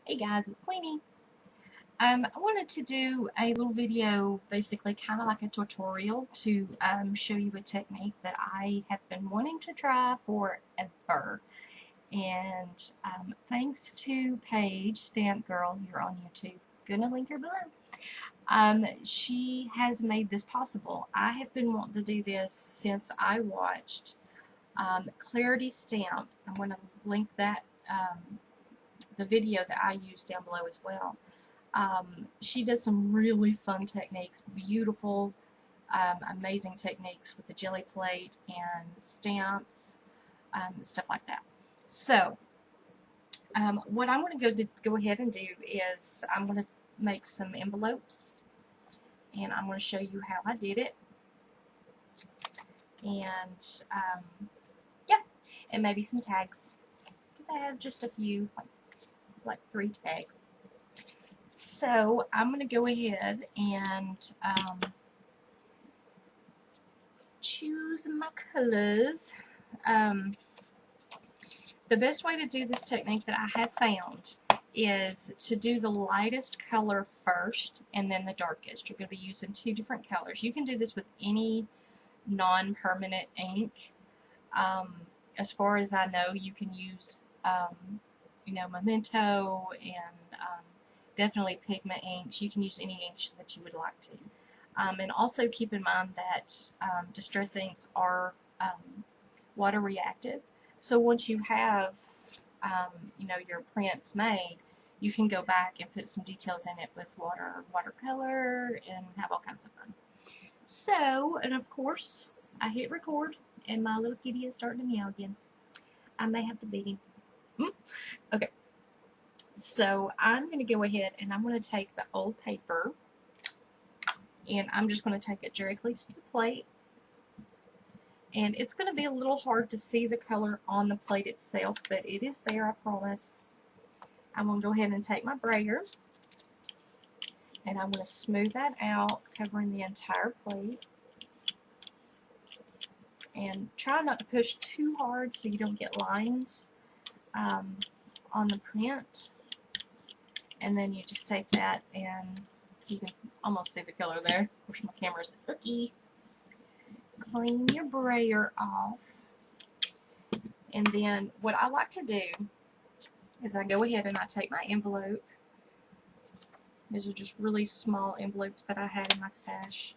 Hey guys, it's Queenie. I wanted to do a little video, basically kind of like a tutorial to show you a technique that I have been wanting to try forever. And thanks to Paige, Stmpgrl, here on YouTube, gonna link her below. She has made this possible. I have been wanting to do this since I watched ClarityStamp. I'm going to link that the video that I use down below as well. She does some really fun techniques, beautiful, amazing techniques with the jelly plate and stamps, stuff like that. So, what I'm going to go ahead and do is I'm going to make some envelopes, and I'm going to show you how I did it. And yeah, and maybe some tags, because I have just a few, like 3 tags. So I'm going to go ahead and choose my colors. The best way to do this technique that I have found is to do the lightest color first and then the darkest. You're going to be using 2 different colors. You can do this with any non-permanent ink. As far as I know, you can use Memento and definitely pigment inks. You can use any ink that you would like to. And also keep in mind that distress inks are water reactive. So once you have your prints made, you can go back and put some details in it with watercolor and have all kinds of fun. So, and of course, I hit record and my little kitty is starting to meow again. I may have to beat him. Okay. So I'm going to go ahead and I'm going to take the old paper and I'm just going to take it directly to the plate. And it's going to be a little hard to see the color on the plate itself, but it is there, I promise. I'm going to go ahead and take my brayer and I'm going to smooth that out, covering the entire plate. And try not to push too hard so you don't get lines on the print. And then you just take that and so you can almost see the color there. Of course, my camera's hooky. Clean your brayer off. And then what I like to do is I go ahead and I take my envelope. These are just really small envelopes that I had in my stash.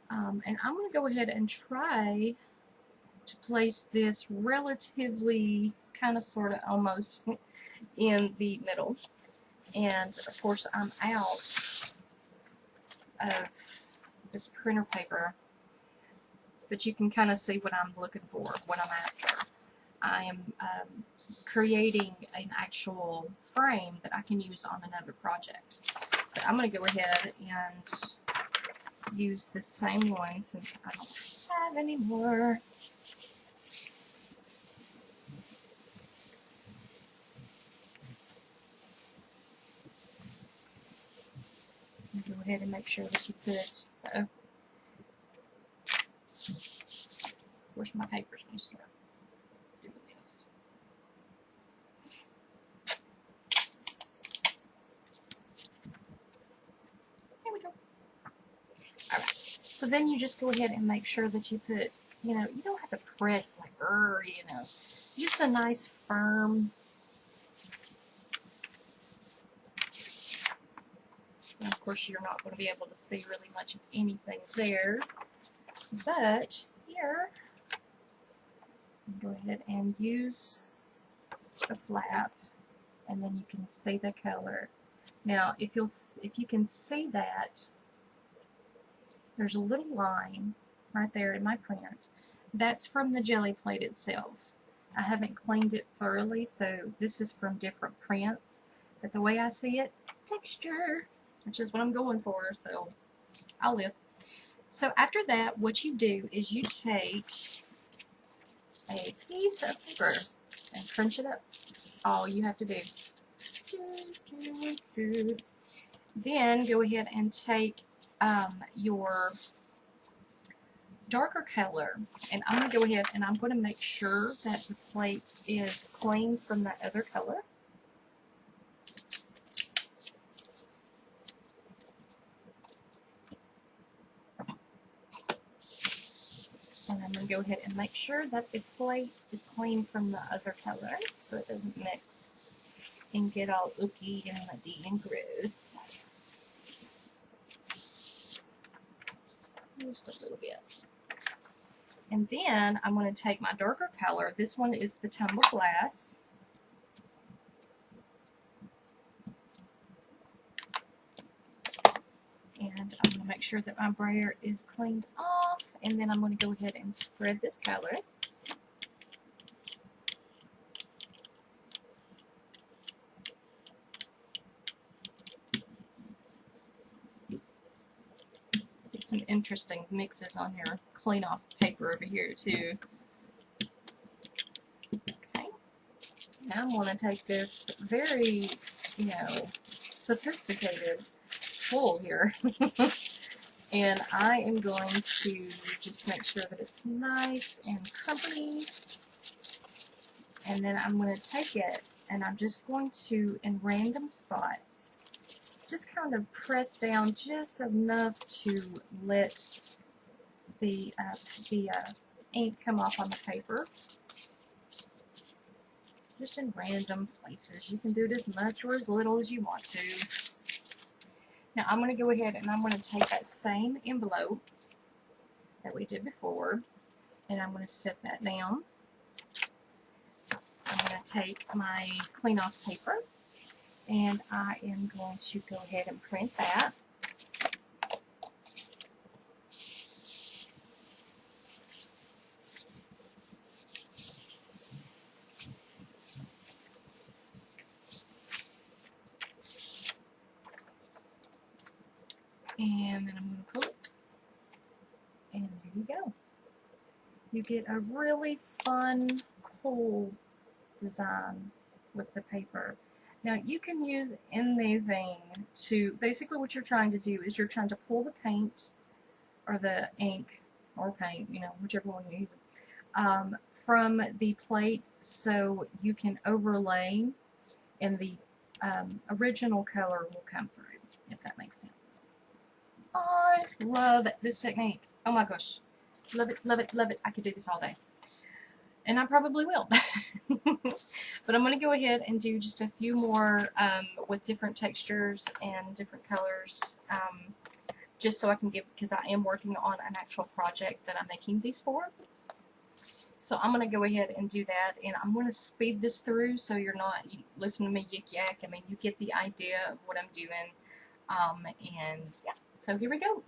And I'm going to go ahead and try to place this relatively, kind of, sort of, almost in the middle. And of course I'm out of this printer paper, but you can kind of see what I'm looking for, what I'm after. I am creating an actual frame that I can use on another project. But I'm going to go ahead and use the same one since I don't have any more. Go ahead and make sure that you put, of course my paper's going to start doing this. There we go. Alright, so then you just go ahead and make sure that you put, you don't have to press like, just a nice firm. And of course, you're not going to be able to see really much of anything there. But here, go ahead and use the flap, and then you can see the color. Now, if you can see that, there's a little line right there in my print. That's from the jelly plate itself. I haven't cleaned it thoroughly, so this is from different prints. But the way I see it, texture, which is what I'm going for, so I'll live. So after that, what you do is you take a piece of paper and crunch it up. All you have to do. Then go ahead and take your darker color, and I'm going to go ahead and I'm going to make sure that the plate is clean from that other color. going to go ahead and make sure that the plate is clean from the other color so it doesn't mix and get all ooky and muddy and gross. Just a little bit. And then I'm going to take my darker color. This one is the Tumbled Glass. And I'm going to make sure that my brayer is cleaned off. And then I'm going to go ahead and spread this color. Get some interesting mixes on your clean off paper over here too. Okay. Now I'm going to take this very, sophisticated tool here. And I am going to just make sure that it's nice and crumbly. And then I'm going to take it and I'm just going to, in random spots, just kind of press down just enough to let the ink come off on the paper. Just in random places. You can do it as much or as little as you want to. Now I'm going to go ahead and I'm going to take that same envelope that we did before and I'm going to set that down. I'm going to take my clean off paper and I am going to go ahead and print that. And then I'm going to pull it, and there you go. You get a really fun, cool design with the paper. Now you can use anything to, basically what you're trying to do is you're trying to pull the paint, or the ink, or paint, whichever one you use, from the plate so you can overlay and the original color will come through, if that makes sense. I love this technique. Oh my gosh. Love it, love it, love it. I could do this all day. And I probably will. But I'm going to go ahead and do just a few more with different textures and different colors. Just so I can give, because I am working on an actual project that I'm making these for. So I'm going to go ahead and do that. And I'm going to speed this through so you're not listening to me yik yak. I mean, you get the idea of what I'm doing. And yeah. So here we go.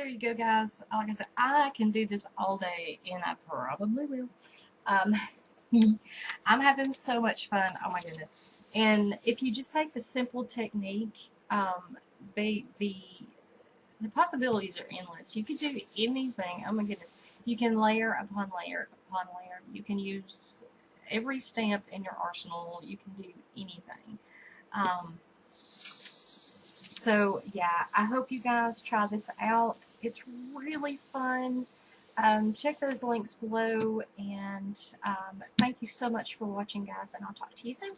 there you go, guys. Like I said, I can do this all day, and I probably will. Um, I'm having so much fun. Oh my goodness. And if you just take the simple technique, the possibilities are endless. You could do anything. Oh my goodness. You can layer upon layer upon layer. You can use every stamp in your arsenal. You can do anything. So yeah, I hope you guys try this out. It's really fun. Check those links below, and thank you so much for watching, guys, and I'll talk to you soon.